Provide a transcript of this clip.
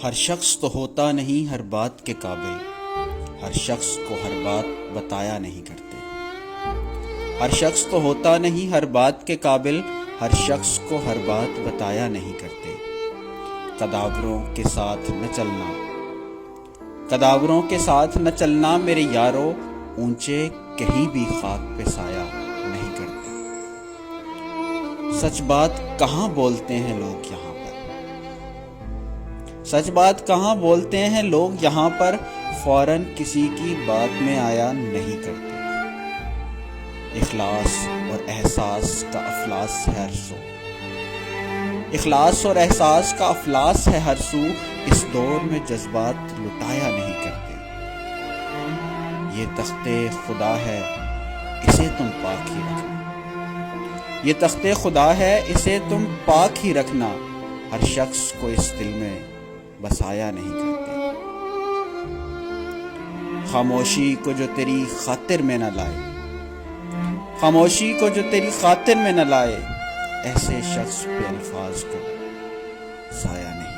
ہر شخص تو ہوتا نہیں ہر بات کے قابل، ہر شخص کو ہر بات بتایا نہیں کرتے۔ ہر شخص تو ہوتا نہیں ہر بات کے قابل، ہر شخص کو ہر بات بتایا نہیں کرتے۔ قداوروں کے ساتھ نہ چلنا، قداوروں کے ساتھ نہ چلنا میرے یارو، اونچے کہیں بھی خاک پہ سایہ نہیں کرتے۔ سچ بات کہاں بولتے ہیں لوگ یہاں پر، سچ بات کہاں بولتے ہیں لوگ یہاں پر، فوراً کسی کی بات میں آیا نہیں کرتے۔ اخلاص اور احساس کا افلاس ہے ہر سو، اخلاص اور احساس کا افلاس ہے ہر سو، اس دور میں جذبات لٹایا نہیں کرتے۔ یہ تخت خدا ہے اسے تم پاک ہی رکھنا، یہ تخت خدا ہے اسے تم پاک ہی رکھنا، ہر شخص کو اس دل میں بسایا نہیں کرتے۔ خاموشی کو جو تیری خاطر میں نہ لائے، خاموشی کو جو تیری خاطر میں نہ لائے، ایسے شخص پہ الفاظ کو ضائع نہیں